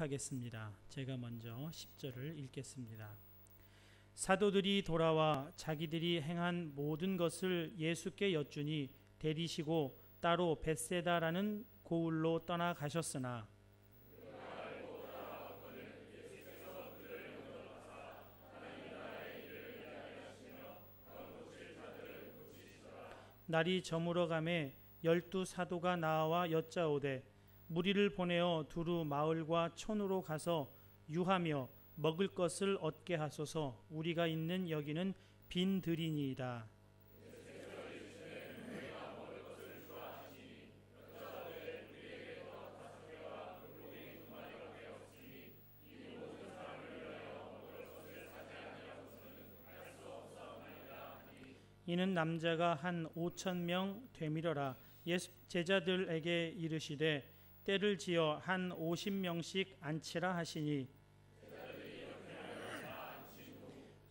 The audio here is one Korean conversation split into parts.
하겠습니다. 제가 먼저 10절을 읽겠습니다. 사도들이 돌아와 자기들이 행한 모든 것을 예수께 여쭈니 데리시고 따로 벳세다라는 고을로 떠나가셨으나 날이 저물어 가매 12 사도가 나와 여짜오되 무리를 보내어 두루 마을과 촌으로 가서 유하며 먹을 것을 얻게 하소서. 우리가 있는 여기는 빈 들이니이다. 이는 남자가 한 5,000명 되밀어라. 제자들에게 이르시되 때를 지어 한 50명씩 앉히라 하시니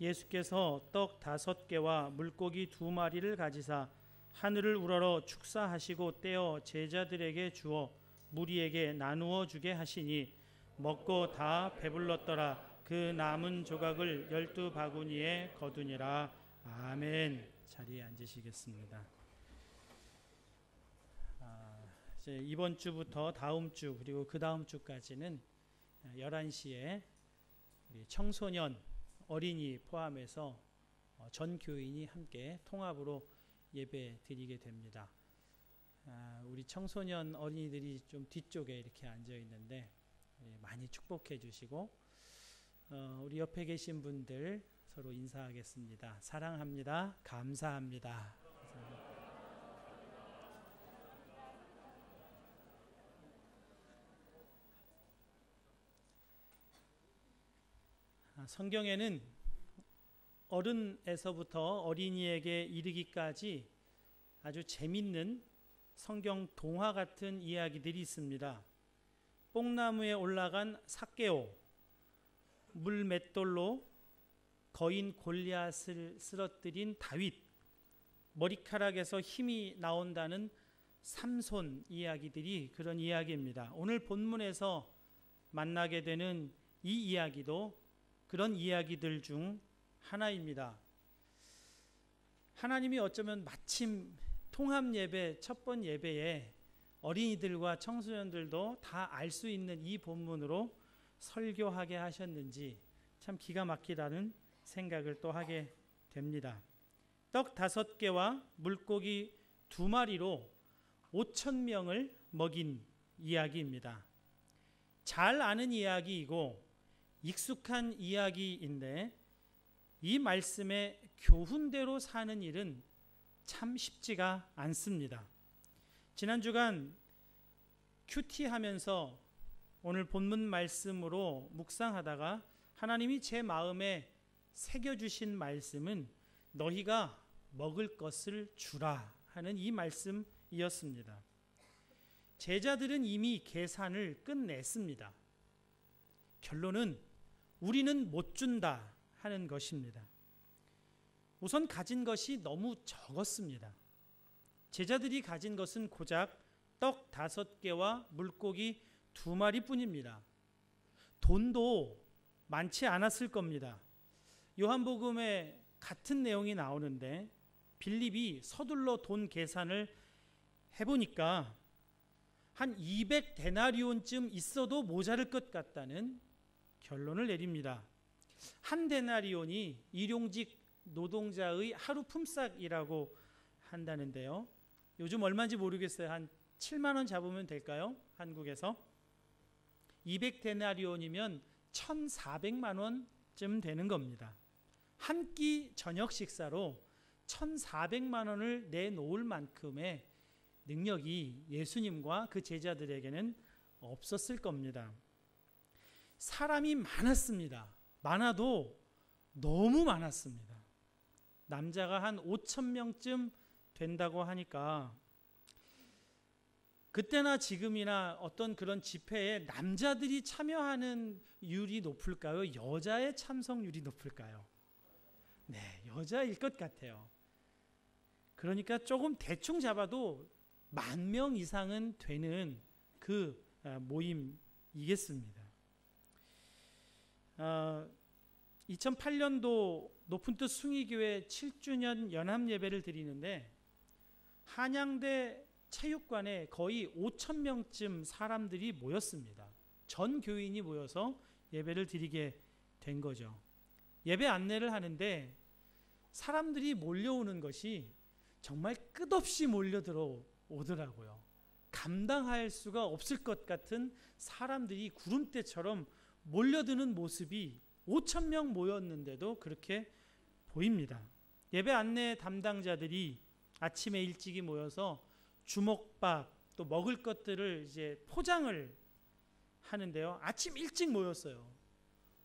예수께서 떡 5개와 물고기 2마리를 가지사 하늘을 우러러 축사하시고 떼어 제자들에게 주어 무리에게 나누어 주게 하시니 먹고 다 배불렀더라. 그 남은 조각을 12바구니에 거두니라. 아멘. 자리에 앉으시겠습니다. 이제 이번 주부터 다음 주 그리고 그 다음 주까지는 11시에 청소년, 어린이 포함해서 전 교인이 함께 통합으로 예배 드리게 됩니다. 우리 청소년 어린이들이 좀 뒤쪽에 이렇게 앉아 있는데 많이 축복해 주시고 우리 옆에 계신 분들 서로 인사하겠습니다. 사랑합니다. 감사합니다. 성경에는 어른에서부터 어린이에게 이르기까지 아주 재밌는 성경 동화 같은 이야기들이 있습니다. 뽕나무에 올라간 삭개오, 물 맷돌로 거인 골리앗을 쓰러뜨린 다윗, 머리카락에서 힘이 나온다는 삼손 이야기들이 그런 이야기입니다. 오늘 본문에서 만나게 되는 이 이야기도 그런 이야기들 중 하나입니다. 하나님이 어쩌면 마침 통합 예배 첫 번 예배에 어린이들과 청소년들도 다 알 수 있는 이 본문으로 설교하게 하셨는지 참 기가 막히다는 생각을 또 하게 됩니다. 떡 5개와 물고기 2마리로 5,000명을 먹인 이야기입니다. 잘 아는 이야기이고 익숙한 이야기인데 이 말씀의 교훈대로 사는 일은 참 쉽지가 않습니다. 지난 주간 큐티하면서 오늘 본문 말씀으로 묵상하다가 하나님이 제 마음에 새겨주신 말씀은 너희가 먹을 것을 주라 하는 이 말씀이었습니다. 제자들은 이미 계산을 끝냈습니다. 결론은 우리는 못 준다 하는 것입니다. 우선 가진 것이 너무 적었습니다. 제자들이 가진 것은 고작 떡 5개와 물고기 2마리 뿐입니다. 돈도 많지 않았을 겁니다. 요한복음에 같은 내용이 나오는데 빌립이 서둘러 돈 계산을 해보니까 한 200데나리온쯤 있어도 모자랄 것 같다는 결론을 내립니다. 한 데나리온이 일용직 노동자의 하루 품삯이라고 한다는데요. 요즘 얼마인지 모르겠어요. 한 7만 원 잡으면 될까요? 한국에서 200데나리온이면 1,400만 원쯤 되는 겁니다. 한 끼 저녁 식사로 1,400만 원을 내놓을 만큼의 능력이 예수님과 그 제자들에게는 없었을 겁니다. 사람이 많았습니다. 많아도 너무 많았습니다. 남자가 한 5,000명쯤 된다고 하니까 그때나 지금이나 어떤 그런 집회에 남자들이 참여하는 율이 높을까요? 여자의 참석률이 높을까요? 네, 여자일 것 같아요. 그러니까 조금 대충 잡아도 10,000명 이상은 되는 그 모임이겠습니다. 2008년도 높은뜻 숭의교회 7주년 연합예배를 드리는데 한양대 체육관에 거의 5,000명쯤 사람들이 모였습니다. 전 교인이 모여서 예배를 드리게 된 거죠. 예배 안내를 하는데 사람들이 몰려오는 것이 정말 끝없이 몰려들어 오더라고요. 감당할 수가 없을 것 같은 사람들이 구름대처럼 몰려드는 모습이 5,000명 모였는데도 그렇게 보입니다. 예배 안내 담당자들이 아침에 일찍이 모여서 주먹밥 또 먹을 것들을 이제 포장을 하는데요. 아침 일찍 모였어요.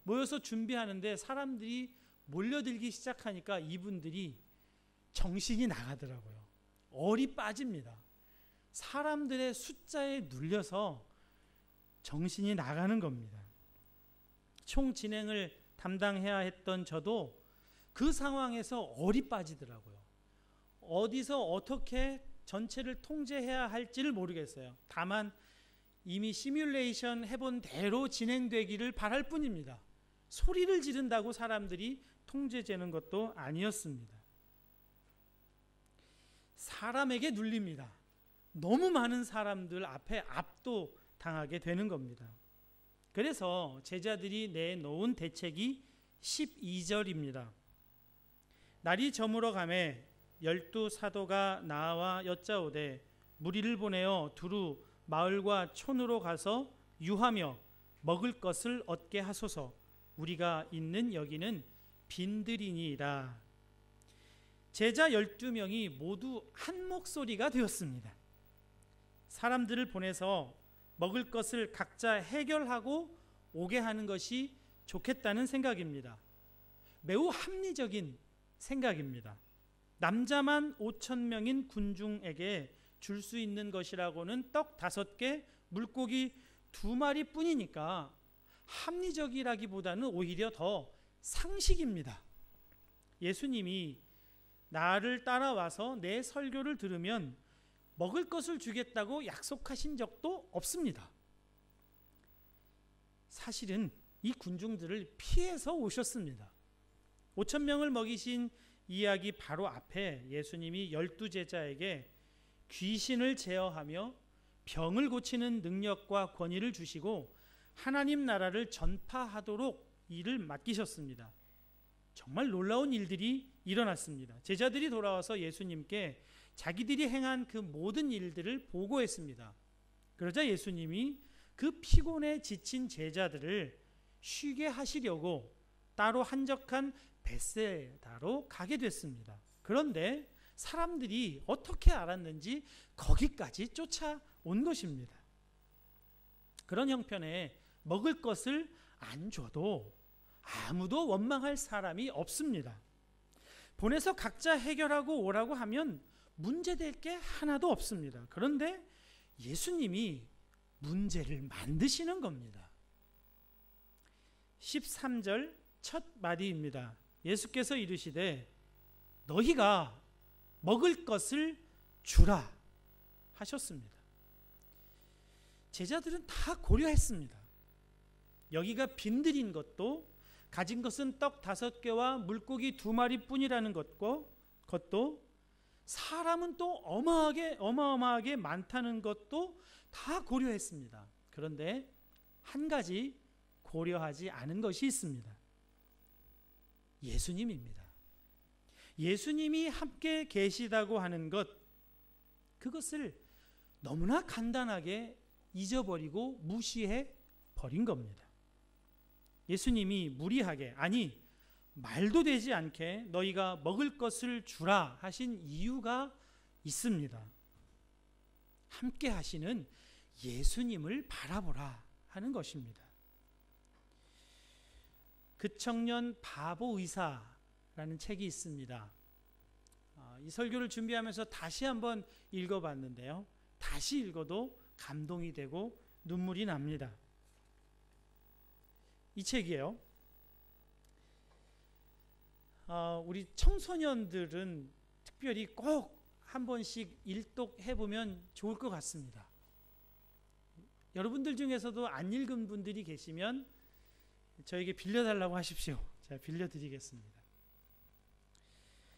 모여서 준비하는데 사람들이 몰려들기 시작하니까 이분들이 정신이 나가더라고요. 얼이 빠집니다. 사람들의 숫자에 눌려서 정신이 나가는 겁니다. 총 진행을 담당해야 했던 저도 그 상황에서 얼이 빠지더라고요. 어디서 어떻게 전체를 통제해야 할지를 모르겠어요. 다만 이미 시뮬레이션 해본 대로 진행되기를 바랄 뿐입니다. 소리를 지른다고 사람들이 통제되는 것도 아니었습니다. 사람에게 눌립니다. 너무 많은 사람들 앞에 압도당하게 되는 겁니다. 그래서 제자들이 내놓은 대책이 12절입니다. 날이 저물어 가매 12 사도가 나와 여짜오되 무리를 보내어 두루 마을과 촌으로 가서 유하며 먹을 것을 얻게 하소서. 우리가 있는 여기는 빈들이니이다. 제자 12명이 모두 한 목소리가 되었습니다. 사람들을 보내서 먹을 것을 각자 해결하고 오게 하는 것이 좋겠다는 생각입니다. 매우 합리적인 생각입니다. 남자만 5,000명인 군중에게 줄 수 있는 것이라고는 떡 5개, 물고기 2마리 뿐이니까 합리적이라기보다는 오히려 더 상식입니다. 예수님이 나를 따라와서 내 설교를 들으면 먹을 것을 주겠다고 약속하신 적도 없습니다. 사실은 이 군중들을 피해서 오셨습니다. 5,000명을 먹이신 이야기 바로 앞에 예수님이 12제자에게 귀신을 제어하며 병을 고치는 능력과 권위를 주시고 하나님 나라를 전파하도록 일을 맡기셨습니다. 정말 놀라운 일들이 일어났습니다. 제자들이 돌아와서 예수님께 자기들이 행한 그 모든 일들을 보고했습니다. 그러자 예수님이 그 피곤에 지친 제자들을 쉬게 하시려고 따로 한적한 벳세다로 가게 됐습니다. 그런데 사람들이 어떻게 알았는지 거기까지 쫓아온 것입니다. 그런 형편에 먹을 것을 안 줘도 아무도 원망할 사람이 없습니다. 보내서 각자 해결하고 오라고 하면 문제될 게 하나도 없습니다. 그런데 예수님이 문제를 만드시는 겁니다. 13절 첫 마디입니다. 예수께서 이르시되 너희가 먹을 것을 주라 하셨습니다. 제자들은 다 고려했습니다. 여기가 빈들인 것도 가진 것은 떡 5개와 물고기 2마리 뿐이라는 것도 사람은 또 어마어마하게 많다는 것도 다 고려했습니다. 그런데 한 가지 고려하지 않은 것이 있습니다. 예수님입니다. 예수님이 함께 계시다고 하는 것, 그것을 너무나 간단하게 잊어버리고 무시해 버린 겁니다. 예수님이 무리하게, 아니 말도 되지 않게 너희가 먹을 것을 주라 하신 이유가 있습니다. 함께 하시는 예수님을 바라보라 하는 것입니다. 그 청년 바보 의사라는 책이 있습니다. 이 설교를 준비하면서 다시 한번 읽어봤는데요. 다시 읽어도 감동이 되고 눈물이 납니다. 이 책이에요. 우리 청소년들은 특별히 꼭 한 번씩 일독해보면 좋을 것 같습니다. 여러분들 중에서도 안 읽은 분들이 계시면 저에게 빌려달라고 하십시오. 제가 빌려드리겠습니다.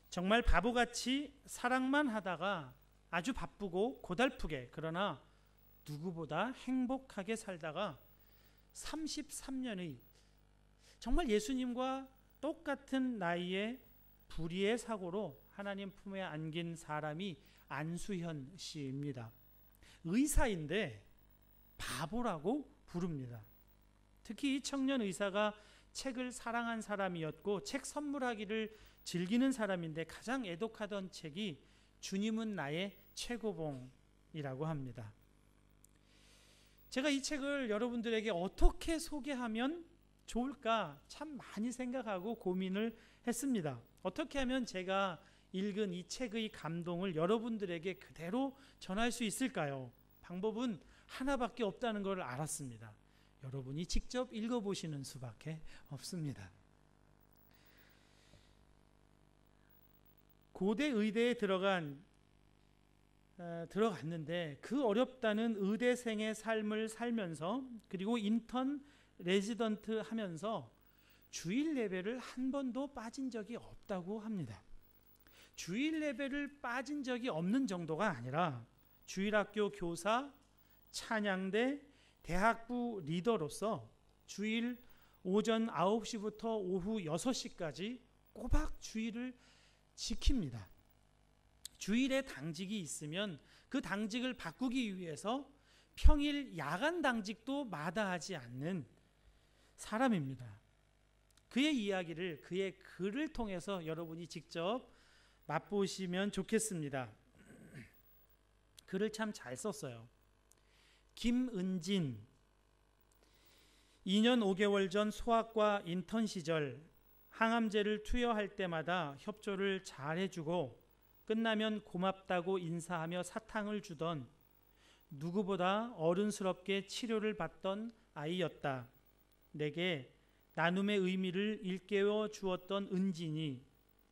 정말 바보같이 사랑만 하다가 아주 바쁘고 고달프게, 그러나 누구보다 행복하게 살다가 33년의 정말 예수님과 똑같은 나이에 불의의 사고로 하나님 품에 안긴 사람이 안수현 씨입니다. 의사인데 바보라고 부릅니다. 특히 이 청년 의사가 책을 사랑한 사람이었고 책 선물하기를 즐기는 사람인데 가장 애독하던 책이 주님은 나의 최고봉이라고 합니다. 제가 이 책을 여러분들에게 어떻게 소개하면 좋을까 참 많이 생각하고 고민을 했습니다. 어떻게 하면 제가 읽은 이 책의 감동을 여러분들에게 그대로 전할 수 있을까요? 방법은 하나밖에 없다는 걸 알았습니다. 여러분이 직접 읽어보시는 수밖에 없습니다. 고대 의대에 들어갔는데 그 어렵다는 의대생의 삶을 살면서 그리고 인턴 레지던트 하면서 주일 예배를 한 번도 빠진 적이 없다고 합니다. 주일 예배를 빠진 적이 없는 정도가 아니라 주일학교 교사, 찬양대, 대학부 리더로서 주일 오전 9시부터 오후 6시까지 꼬박 주일을 지킵니다. 주일에 당직이 있으면 그 당직을 바꾸기 위해서 평일 야간 당직도 마다하지 않는 사람입니다. 그의 이야기를, 그의 글을 통해서 여러분이 직접 맛보시면 좋겠습니다. 글을 참 잘 썼어요. 김은진, 2년 5개월 전 소아과 인턴 시절 항암제를 투여할 때마다 협조를 잘 해주고 끝나면 고맙다고 인사하며 사탕을 주던 누구보다 어른스럽게 치료를 받던 아이였다. 내게 나눔의 의미를 일깨워 주었던 은진이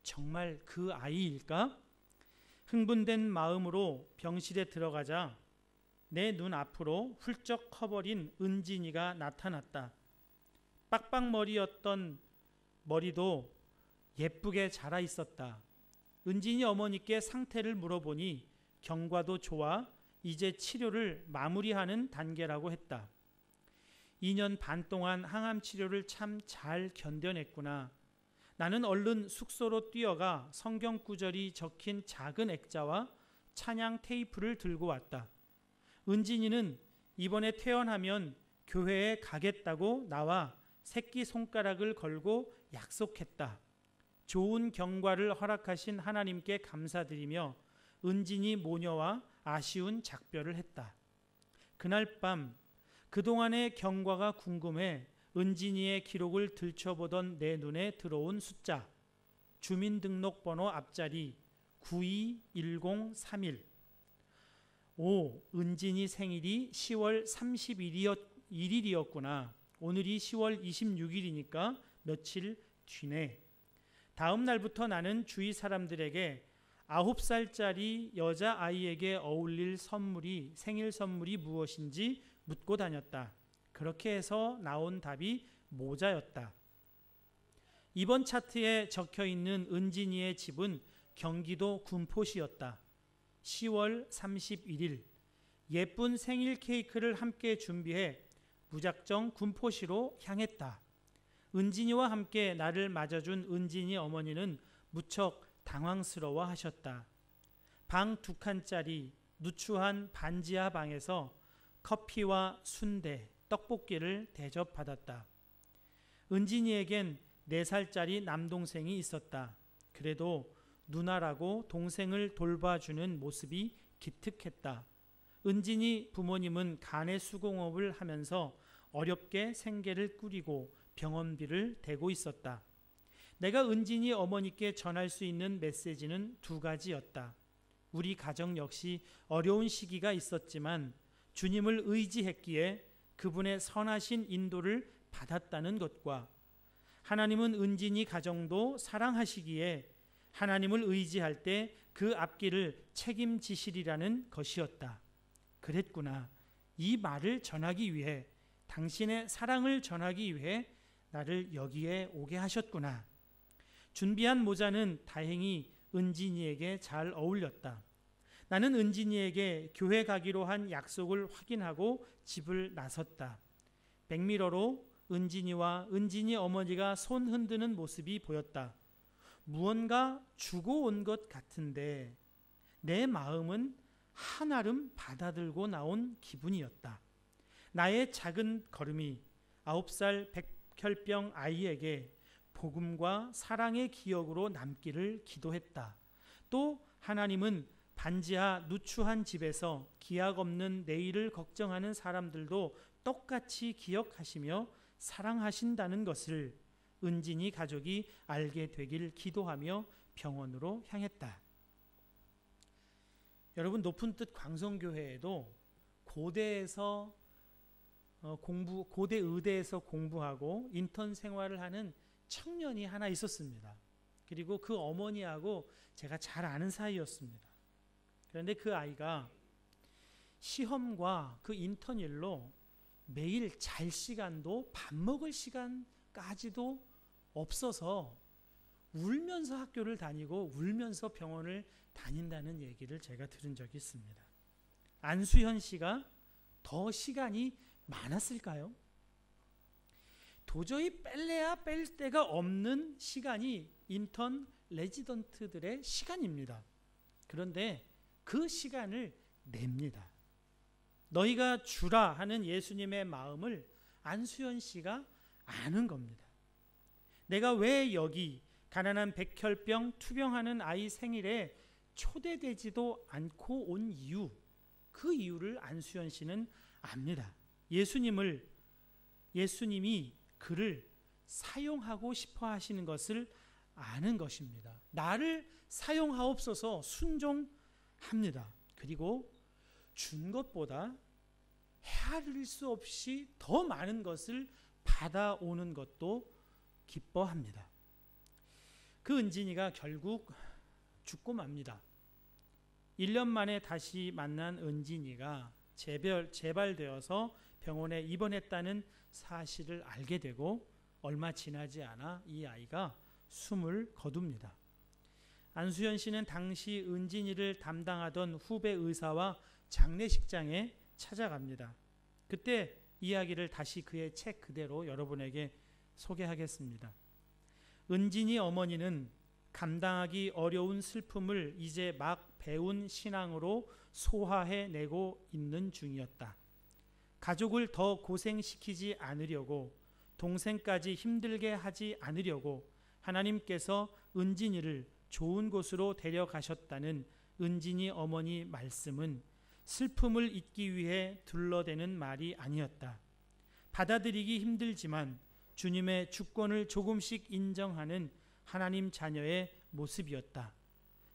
정말 그 아이일까? 흥분된 마음으로 병실에 들어가자 내 눈 앞으로 훌쩍 커버린 은진이가 나타났다. 빡빡머리였던 머리도 예쁘게 자라 있었다. 은진이 어머니께 상태를 물어보니 경과도 좋아 이제 치료를 마무리하는 단계라고 했다. 2년 반 동안 항암 치료를 참 잘 견뎌냈구나. 나는 얼른 숙소로 뛰어가 성경 구절이 적힌 작은 액자와 찬양 테이프를 들고 왔다. 은진이는 이번에 퇴원하면 교회에 가겠다고 나와 새끼손가락을 걸고 약속했다. 좋은 경과를 허락하신 하나님께 감사드리며 은진이 모녀와 아쉬운 작별을 했다. 그날 밤 그동안의 경과가 궁금해 은진이의 기록을 들춰보던 내 눈에 들어온 숫자, 주민등록번호 앞자리 921031. 오, 은진이 생일이 10월 31일이었구나. 오늘이 10월 26일이니까 며칠 뒤네. 다음 날부터 나는 주위 사람들에게 9살짜리 여자아이에게 어울릴 선물이, 생일 선물이 무엇인지 묻고 다녔다. 그렇게 해서 나온 답이 모자였다. 이번 차트에 적혀있는 은진이의 집은 경기도 군포시였다. 10월 31일 예쁜 생일 케이크를 함께 준비해 무작정 군포시로 향했다. 은진이와 함께 나를 맞아준 은진이 어머니는 무척 당황스러워 하셨다. 방 2칸짜리 누추한 반지하 방에서 커피와 순대, 떡볶이를 대접받았다. 은진이에겐 4살짜리 남동생이 있었다. 그래도 누나라고 동생을 돌봐주는 모습이 기특했다. 은진이 부모님은 간의 수공업을 하면서 어렵게 생계를 꾸리고 병원비를 대고 있었다. 내가 은진이 어머니께 전할 수 있는 메시지는 2가지였다. 우리 가정 역시 어려운 시기가 있었지만 주님을 의지했기에 그분의 선하신 인도를 받았다는 것과 하나님은 은진이 가정도 사랑하시기에 하나님을 의지할 때 그 앞길을 책임지시리라는 것이었다. 그랬구나. 이 말을 전하기 위해, 당신의 사랑을 전하기 위해 나를 여기에 오게 하셨구나. 준비한 모자는 다행히 은진이에게 잘 어울렸다. 나는 은진이에게 교회 가기로 한 약속을 확인하고 집을 나섰다. 백미러로 은진이와 은진이 어머니가 손 흔드는 모습이 보였다. 무언가 주고 온 것 같은데 내 마음은 한아름 받아들고 나온 기분이었다. 나의 작은 걸음이 9살 백혈병 아이에게 복음과 사랑의 기억으로 남기를 기도했다. 또 하나님은 반지하 누추한 집에서 기약 없는 내일을 걱정하는 사람들도 똑같이 기억하시며 사랑하신다는 것을 은진이 가족이 알게 되길 기도하며 병원으로 향했다. 여러분, 높은 뜻 광성교회에도 고대 의대에서 공부하고 인턴 생활을 하는 청년이 하나 있었습니다. 그리고 그 어머니하고 제가 잘 아는 사이였습니다. 그런데 그 아이가 시험과 그 인턴 일로 매일 잘 시간도 밥 먹을 시간까지도 없어서 울면서 학교를 다니고 울면서 병원을 다닌다는 얘기를 제가 들은 적이 있습니다. 안수현 씨가 더 시간이 많았을까요? 도저히 뺄래야 뺄 데가 없는 시간이 인턴 레지던트들의 시간입니다. 그런데 그 시간을 냅니다. 너희가 주라 하는 예수님의 마음을 안수현 씨가 아는 겁니다. 내가 왜 여기 가난한 백혈병 투병하는 아이 생일에 초대되지도 않고 온 이유, 그 이유를 안수현 씨는 압니다. 예수님이 그를 사용하고 싶어 하시는 것을 아는 것입니다. 나를 사용하옵소서 순종합니다. 그리고 준 것보다 헤아릴 수 없이 더 많은 것을 받아오는 것도 기뻐합니다. 그 은진이가 결국 죽고 맙니다. 1년 만에 다시 만난 은진이가 재발되어서 병원에 입원했다는 사실을 알게 되고 얼마 지나지 않아 이 아이가 숨을 거둡니다. 안수현 씨는 당시 은진이를 담당하던 후배 의사와 장례식장에 찾아갑니다. 그때 이야기를 다시 그의 책 그대로 여러분에게 소개하겠습니다. 은진이 어머니는 감당하기 어려운 슬픔을 이제 막 배운 신앙으로 소화해내고 있는 중이었다. 가족을 더 고생시키지 않으려고, 동생까지 힘들게 하지 않으려고 하나님께서 은진이를 좋은 곳으로 데려가셨다는 은진이 어머니 말씀은 슬픔을 잊기 위해 둘러대는 말이 아니었다. 받아들이기 힘들지만 주님의 주권을 조금씩 인정하는 하나님 자녀의 모습이었다.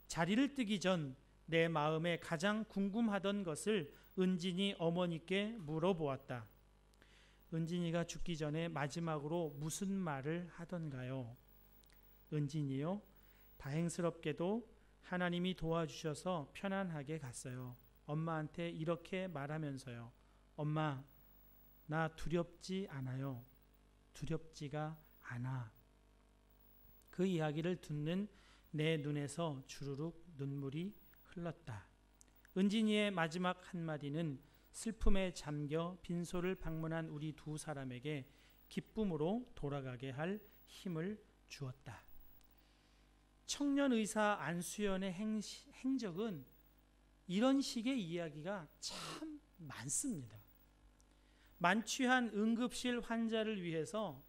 자리를 뜨기 전 내 마음에 가장 궁금하던 것을 은진이 어머니께 물어보았다. 은진이가 죽기 전에 마지막으로 무슨 말을 하던가요? 은진이요, 다행스럽게도 하나님이 도와주셔서 편안하게 갔어요. 엄마한테 이렇게 말하면서요. 엄마, 나 두렵지 않아요. 두렵지가 않아. 그 이야기를 듣는 내 눈에서 주르륵 눈물이 흘렀다. 은진이의 마지막 한마디는 슬픔에 잠겨 빈소를 방문한 우리 두 사람에게 기쁨으로 돌아가게 할 힘을 주었다. 청년 의사 안수연의 행적은 이런 식의 이야기가 참 많습니다. 만취한 응급실 환자를 위해서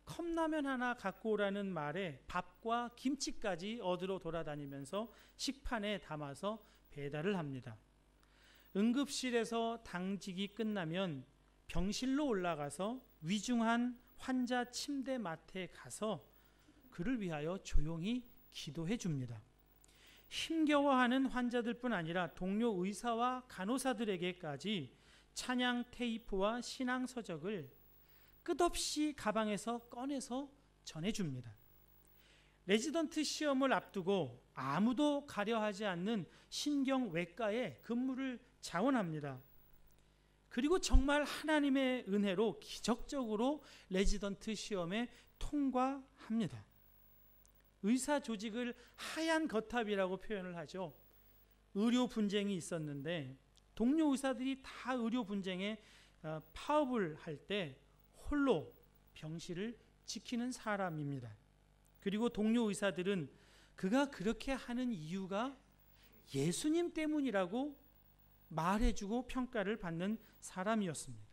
컵라면 하나 갖고 오라는 말에 밥과 김치까지 얻으러 돌아다니면서 식판에 담아서 배달을 합니다. 응급실에서 당직이 끝나면 병실로 올라가서 위중한 환자 침대 맡에 가서 그를 위하여 조용히 기도해 줍니다. 힘겨워하는 환자들뿐 아니라 동료 의사와 간호사들에게까지 찬양 테이프와 신앙 서적을 끝없이 가방에서 꺼내서 전해줍니다. 레지던트 시험을 앞두고 아무도 가려하지 않는 신경외과에 근무를 자원합니다. 그리고 정말 하나님의 은혜로 기적적으로 레지던트 시험에 통과합니다. 의사 조직을 하얀 거탑이라고 표현을 하죠. 의료 분쟁이 있었는데 동료 의사들이 다 의료 분쟁에 파업을 할 때 홀로 병실을 지키는 사람입니다. 그리고 동료 의사들은 그가 그렇게 하는 이유가 예수님 때문이라고 말해주고 평가를 받는 사람이었습니다.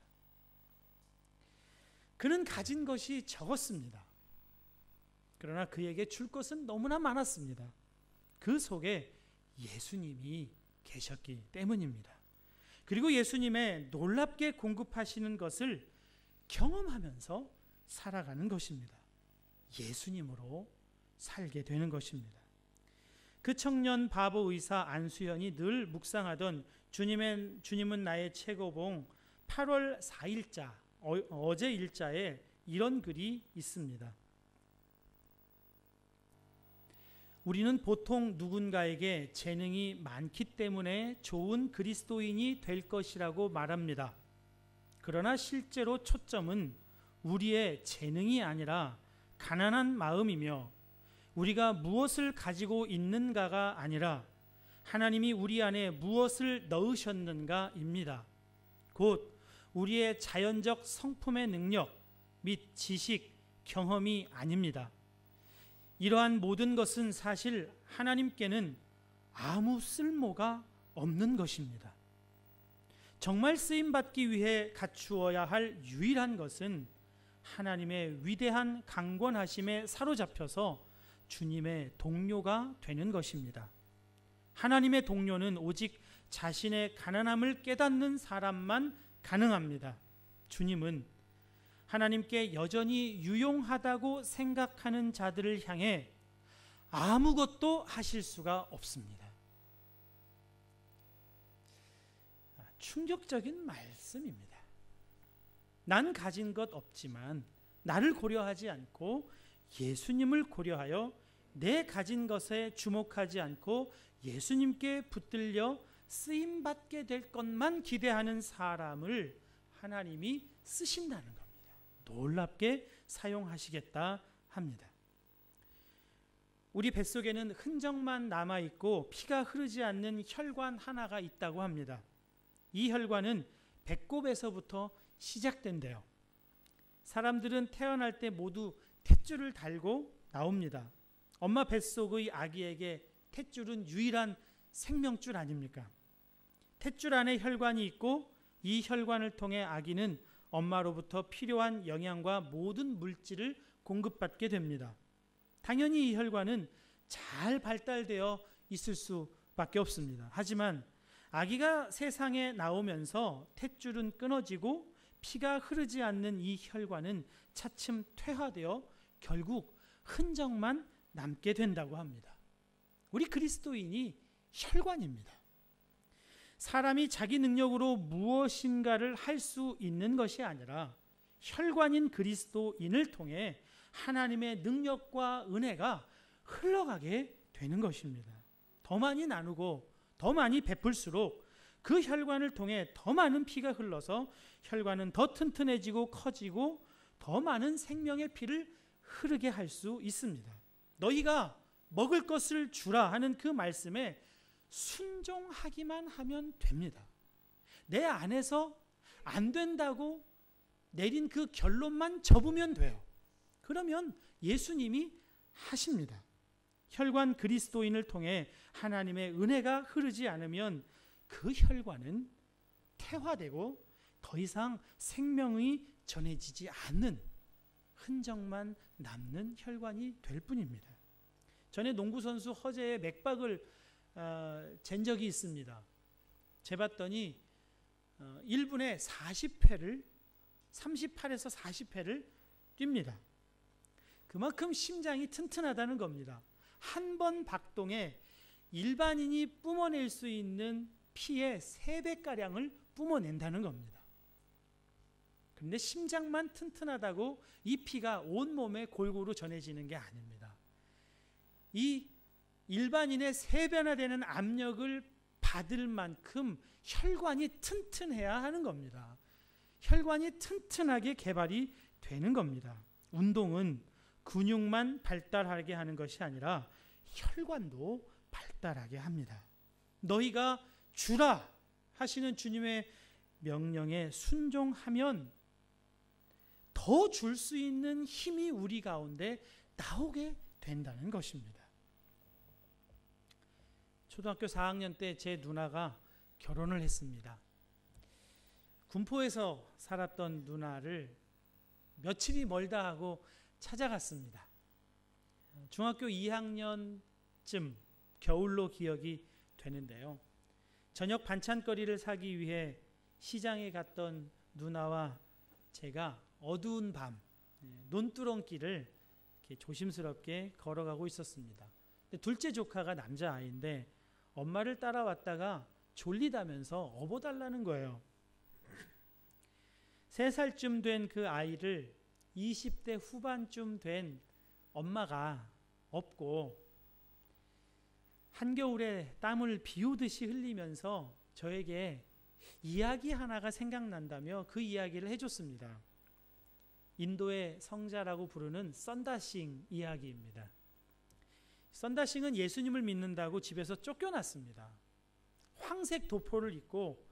그는 가진 것이 적었습니다. 그러나 그에게 줄 것은 너무나 많았습니다. 그 속에 예수님이 계셨기 때문입니다. 그리고 예수님의 놀랍게 공급하시는 것을 경험하면서 살아가는 것입니다. 예수님으로 살게 되는 것입니다. 그 청년 바보 의사 안수현이 늘 묵상하던 주님은 나의 최고봉 8월 4일자 어제 일자에 이런 글이 있습니다. 우리는 보통 누군가에게 재능이 많기 때문에 좋은 그리스도인이 될 것이라고 말합니다. 그러나 실제로 초점은 우리의 재능이 아니라 가난한 마음이며 우리가 무엇을 가지고 있는가가 아니라 하나님이 우리 안에 무엇을 넣으셨는가입니다. 곧 우리의 자연적 성품의 능력 및 지식, 경험이 아닙니다. 이러한 모든 것은 사실 하나님께는 아무 쓸모가 없는 것입니다. 정말 쓰임받기 위해 갖추어야 할 유일한 것은 하나님의 위대한 강권하심에 사로잡혀서 주님의 동료가 되는 것입니다. 하나님의 동료는 오직 자신의 가난함을 깨닫는 사람만 가능합니다. 주님은 하나님께 여전히 유용하다고 생각하는 자들을 향해 아무것도 하실 수가 없습니다. 충격적인 말씀입니다. 난 가진 것 없지만 나를 고려하지 않고 예수님을 고려하여 내 가진 것에 주목하지 않고 예수님께 붙들려 쓰임받게 될 것만 기대하는 사람을 하나님이 쓰신다는 겁니다. 놀랍게 사용하시겠다 합니다. 우리 뱃속에는 흔적만 남아있고 피가 흐르지 않는 혈관 하나가 있다고 합니다. 이 혈관은 배꼽에서부터 시작된대요. 사람들은 태어날 때 모두 탯줄을 달고 나옵니다. 엄마 뱃속의 아기에게 탯줄은 유일한 생명줄 아닙니까? 탯줄 안에 혈관이 있고 이 혈관을 통해 아기는 엄마로부터 필요한 영양과 모든 물질을 공급받게 됩니다. 당연히 이 혈관은 잘 발달되어 있을 수밖에 없습니다. 하지만 아기가 세상에 나오면서 탯줄은 끊어지고 피가 흐르지 않는 이 혈관은 차츰 퇴화되어 결국 흔적만 남게 된다고 합니다. 우리 그리스도인이 혈관입니다. 사람이 자기 능력으로 무엇인가를 할 수 있는 것이 아니라 혈관인 그리스도인을 통해 하나님의 능력과 은혜가 흘러가게 되는 것입니다. 더 많이 나누고 더 많이 베풀수록 그 혈관을 통해 더 많은 피가 흘러서 혈관은 더 튼튼해지고 커지고 더 많은 생명의 피를 흐르게 할 수 있습니다. 너희가 먹을 것을 주라 하는 그 말씀에 순종하기만 하면 됩니다. 내 안에서 안 된다고 내린 그 결론만 접으면 돼요. 그러면 예수님이 하십니다. 혈관 그리스도인을 통해 하나님의 은혜가 흐르지 않으면 그 혈관은 퇴화되고 더 이상 생명이 전해지지 않는 흔적만 남는 혈관이 될 뿐입니다. 전에 농구선수 허재의 맥박을 잰 적이 있습니다. 재봤더니 1분에 38에서 40회를 뜁니다. 그만큼 심장이 튼튼하다는 겁니다. 한 번 박동에 일반인이 뿜어낼 수 있는 피의 3배가량을 뿜어낸다는 겁니다. 그런데 심장만 튼튼하다고 이 피가 온몸에 골고루 전해지는 게 아닙니다. 이 일반인의 3배나 되는 압력을 받을 만큼 혈관이 튼튼해야 하는 겁니다. 혈관이 튼튼하게 개발이 되는 겁니다. 운동은 근육만 발달하게 하는 것이 아니라 혈관도 발달하게 합니다. 너희가 주라 하시는 주님의 명령에 순종하면 더 줄 수 있는 힘이 우리 가운데 나오게 된다는 것입니다. 초등학교 4학년 때 제 누나가 결혼을 했습니다. 군포에서 살았던 누나를 며칠이 멀다 하고 찾아갔습니다. 중학교 2학년쯤 겨울로 기억이 되는데요. 저녁 반찬거리를 사기 위해 시장에 갔던 누나와 제가 어두운 밤 논두렁길을 이렇게 조심스럽게 걸어가고 있었습니다. 둘째 조카가 남자아이인데 엄마를 따라왔다가 졸리다면서 업어달라는 거예요. 3살쯤 된 그 아이를 20대 후반쯤 된 엄마가 업고 한겨울에 땀을 비오듯이 흘리면서 저에게 이야기 하나가 생각난다며 그 이야기를 해줬습니다. 인도의 성자라고 부르는 썬다싱 이야기입니다. 썬다싱은 예수님을 믿는다고 집에서 쫓겨났습니다. 황색 도포를 입고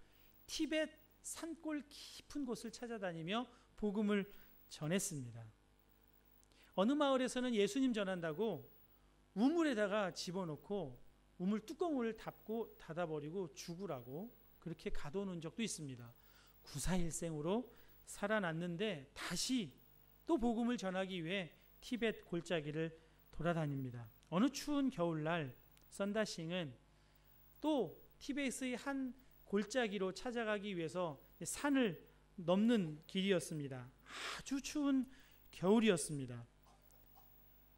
티벳 산골 깊은 곳을 찾아다니며 복음을 전했습니다. 어느 마을에서는 예수님 전한다고 우물에다가 집어넣고 우물 뚜껑을 닫아버리고 죽으라고 그렇게 가둬놓은 적도 있습니다. 구사일생으로 살아났는데 다시 또 복음을 전하기 위해 티벳 골짜기를 돌아다닙니다. 어느 추운 겨울날 썬다싱은 또 티벳의 한 골짜기로 찾아가기 위해서 산을 넘는 길이었습니다. 아주 추운 겨울이었습니다.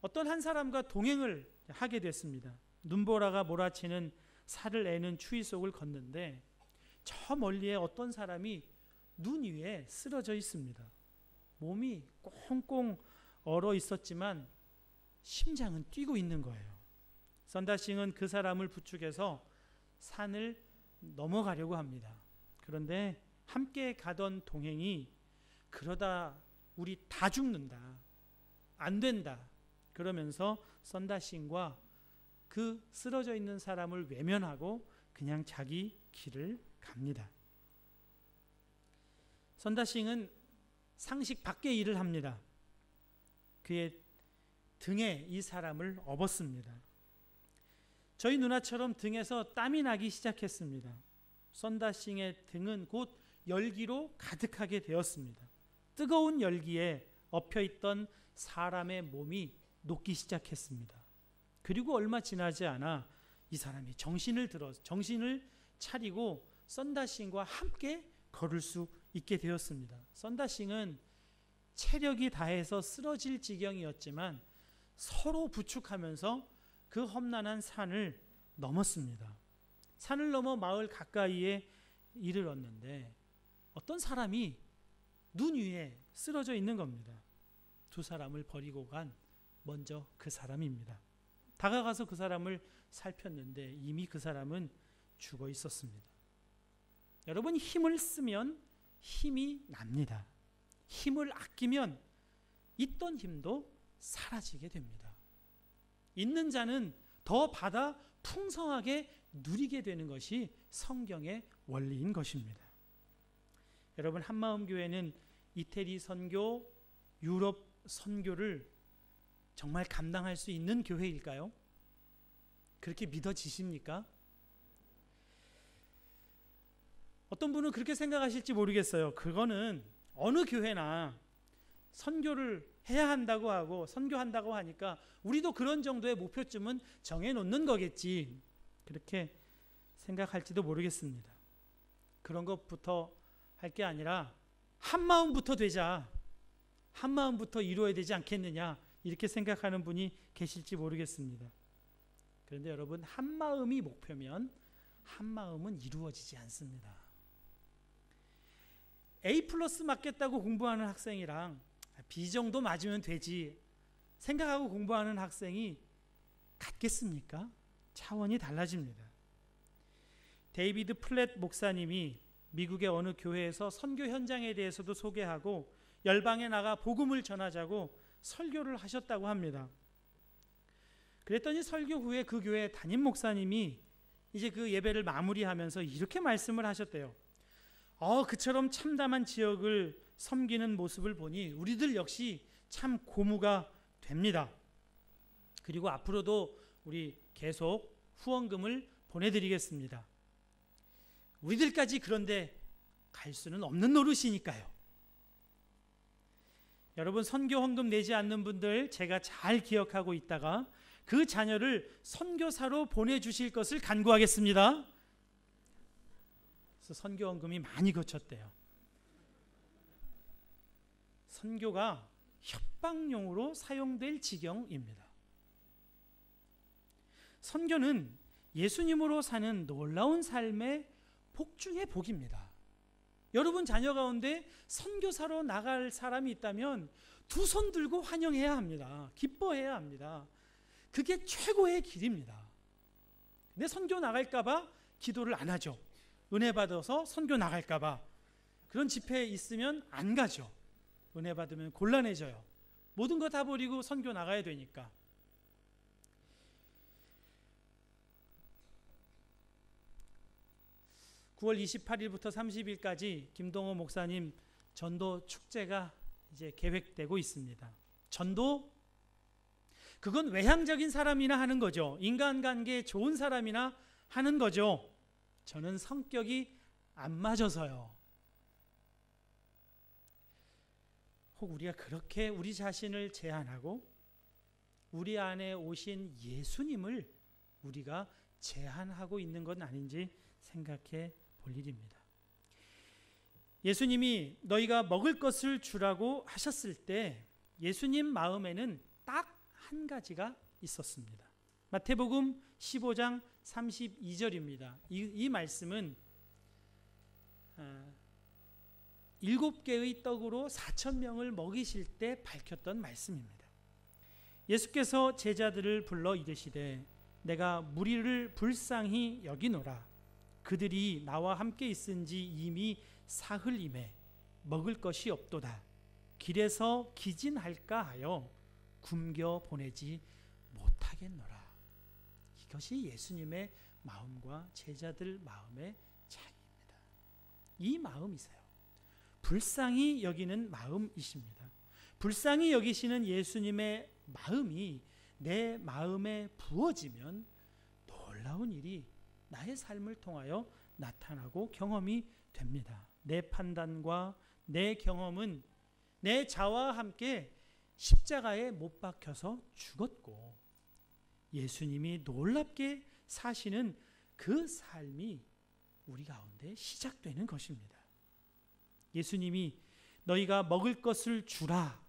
어떤 한 사람과 동행을 하게 됐습니다. 눈보라가 몰아치는 살을 애는 추위 속을 걷는데 저 멀리에 어떤 사람이 눈 위에 쓰러져 있습니다. 몸이 꽁꽁 얼어 있었지만 심장은 뛰고 있는 거예요. 썬다싱은 그 사람을 부축해서 산을 넘어가려고 합니다. 그런데 함께 가던 동행이 그러다 우리 다 죽는다. 안 된다. 그러면서 썬다싱과 그 쓰러져 있는 사람을 외면하고 그냥 자기 길을 갑니다. 썬다싱은 상식 밖의 일을 합니다. 그의 등에 이 사람을 업었습니다. 저희 누나처럼 등에서 땀이 나기 시작했습니다. 썬다싱의 등은 곧 열기로 가득하게 되었습니다. 뜨거운 열기에 엎혀있던 사람의 몸이 녹기 시작했습니다. 그리고 얼마 지나지 않아 이 사람이 정신을 차리고 썬다싱과 함께 걸을 수 있게 되었습니다. 썬다싱은 체력이 다해서 쓰러질 지경이었지만 서로 부축하면서 그 험난한 산을 넘었습니다. 산을 넘어 마을 가까이에 이르렀는데 어떤 사람이 눈 위에 쓰러져 있는 겁니다. 두 사람을 버리고 간 먼저 그 사람입니다. 다가가서 그 사람을 살폈는데 이미 그 사람은 죽어 있었습니다. 여러분, 힘을 쓰면 힘이 납니다. 힘을 아끼면 있던 힘도 사라지게 됩니다. 있는 자는 더 받아 풍성하게 누리게 되는 것이 성경의 원리인 것입니다. 여러분, 한마음교회는 이태리 선교, 유럽 선교를 정말 감당할 수 있는 교회일까요? 그렇게 믿어지십니까? 어떤 분은 그렇게 생각하실지 모르겠어요. 그거는 어느 교회나 선교를 해야 한다고 하고 선교한다고 하니까 우리도 그런 정도의 목표쯤은 정해놓는 거겠지. 그렇게 생각할지도 모르겠습니다. 그런 것부터 할 게 아니라 한 마음부터 되자. 한 마음부터 이루어야 되지 않겠느냐. 이렇게 생각하는 분이 계실지 모르겠습니다. 그런데 여러분, 한 마음이 목표면 한 마음은 이루어지지 않습니다. A+ 맞겠다고 공부하는 학생이랑 B 정도 맞으면 되지 생각하고 공부하는 학생이 같겠습니까? 차원이 달라집니다. 데이비드 플랫 목사님이 미국의 어느 교회에서 선교 현장에 대해서도 소개하고 열방에 나가 복음을 전하자고 설교를 하셨다고 합니다. 그랬더니 설교 후에 그 교회 담임 목사님이 이제 그 예배를 마무리하면서 이렇게 말씀을 하셨대요. 그처럼 참담한 지역을 섬기는 모습을 보니 우리들 역시 참 고무가 됩니다. 그리고 앞으로도 우리 계속 후원금을 보내드리겠습니다. 우리들까지 그런데 갈 수는 없는 노릇이니까요. 여러분, 선교 헌금 내지 않는 분들 제가 잘 기억하고 있다가 그 자녀를 선교사로 보내주실 것을 간구하겠습니다. 그래서 선교 헌금이 많이 거쳤대요. 선교가 협박용으로 사용될 지경입니다. 선교는 예수님으로 사는 놀라운 삶의 복 중의 복입니다. 여러분 자녀 가운데 선교사로 나갈 사람이 있다면 두 손 들고 환영해야 합니다. 기뻐해야 합니다. 그게 최고의 길입니다. 근데 선교 나갈까 봐 기도를 안 하죠. 은혜 받아서 선교 나갈까 봐. 그런 집회에 있으면 안 가죠. 은혜 받으면 곤란해져요. 모든 거 다 버리고 선교 나가야 되니까. (9월 28일부터 30일까지) 김동호 목사님 전도 축제가 이제 계획되고 있습니다. 전도, 그건 외향적인 사람이나 하는 거죠. 인간관계 좋은 사람이나 하는 거죠. 저는 성격이 안 맞아서요. 혹 우리가 그렇게 우리 자신을 제한하고 우리 안에 오신 예수님을 우리가 제한하고 있는 건 아닌지 생각해 볼 일입니다. 예수님이 너희가 먹을 것을 주라고 하셨을 때 예수님 마음에는 딱 한 가지가 있었습니다. 마태복음 15장 32절입니다. 이 말씀은 7개의 떡으로 4,000명을 먹이실 때 밝혔던 말씀입니다. 예수께서 제자들을 불러 이르시되 내가 무리를 불쌍히 여기노라. 그들이 나와 함께 있은지 이미 사흘임에 먹을 것이 없도다. 길에서 기진할까 하여 굶겨 보내지 못하겠노라. 이것이 예수님의 마음과 제자들 마음의 차이입니다. 이 마음이세요. 불쌍히 여기는 마음이십니다. 불쌍히 여기시는 예수님의 마음이 내 마음에 부어지면 놀라운 일이 나의 삶을 통하여 나타나고 경험이 됩니다. 내 판단과 내 경험은 내 자아와 함께 십자가에 못 박혀서 죽었고 예수님이 놀랍게 사시는 그 삶이 우리 가운데 시작되는 것입니다. 예수님이 너희가 먹을 것을 주라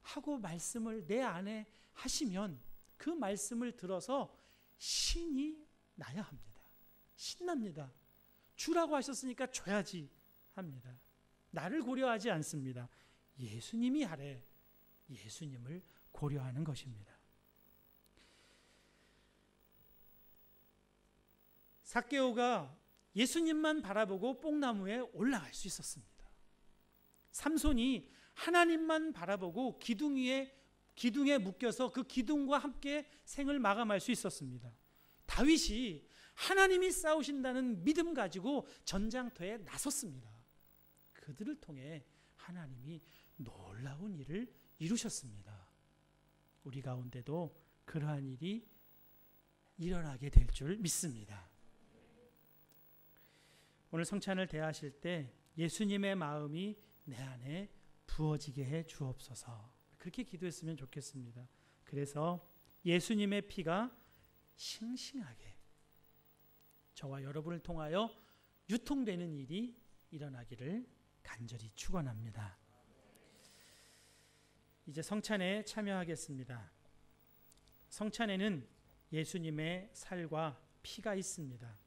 하고 말씀을 내 안에 하시면 그 말씀을 들어서 신이 나야 합니다. 신납니다. 주라고 하셨으니까 줘야지 합니다. 나를 고려하지 않습니다. 예수님이 하래. 예수님을 고려하는 것입니다. 삭개오가 예수님만 바라보고 뽕나무에 올라갈 수 있었습니다. 삼손이 하나님만 바라보고 기둥에 묶여서 그 기둥과 함께 생을 마감할 수 있었습니다. 다윗이 하나님이 싸우신다는 믿음 가지고 전장터에 나섰습니다. 그들을 통해 하나님이 놀라운 일을 이루셨습니다. 우리 가운데도 그러한 일이 일어나게 될 줄 믿습니다. 오늘 성찬을 대하실 때 예수님의 마음이 내 안에 부어지게 해 주옵소서. 그렇게 기도했으면 좋겠습니다. 그래서 예수님의 피가 싱싱하게 저와 여러분을 통하여 유통되는 일이 일어나기를 간절히 축원합니다. 이제 성찬에 참여하겠습니다. 성찬에는 예수님의 살과 피가 있습니다.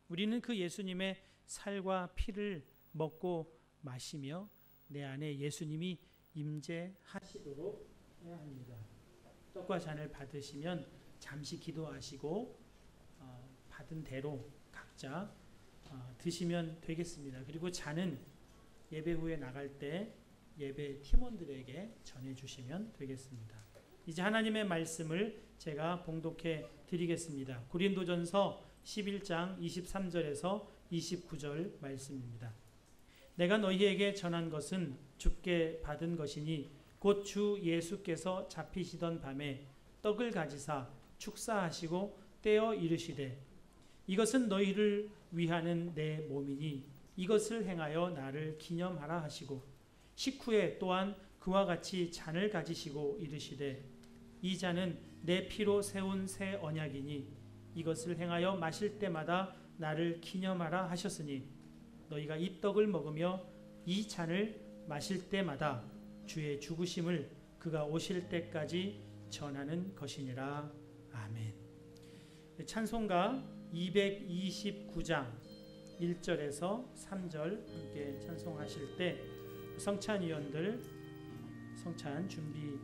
우리는 그 예수님의 살과 피를 먹고 마시며 내 안에 예수님이 임재하시도록 해야 합니다. 떡과 잔을 받으시면 잠시 기도하시고 받은 대로 각자 드시면 되겠습니다. 그리고 잔은 예배 후에 나갈 때 예배 팀원들에게 전해주시면 되겠습니다. 이제 하나님의 말씀을 제가 봉독해 드리겠습니다. 고린도전서 11장 23절에서 29절 말씀입니다. 내가 너희에게 전한 것은 주께 받은 것이니 곧 주 예수께서 잡히시던 밤에 떡을 가지사 축사하시고 떼어 이르시되 이것은 너희를 위하는 내 몸이니 이것을 행하여 나를 기념하라 하시고 식후에 또한 그와 같이 잔을 가지시고 이르시되 이 잔은 내 피로 세운 새 언약이니 이것을 행하여 마실 때마다 나를 기념하라 하셨으니 너희가 이 떡을 먹으며 이 잔을 마실 때마다 주의 죽으심을 그가 오실 때까지 전하는 것이니라. 아멘. 찬송가 229장 1절에서 3절 함께 찬송하실 때 성찬위원들 성찬 준비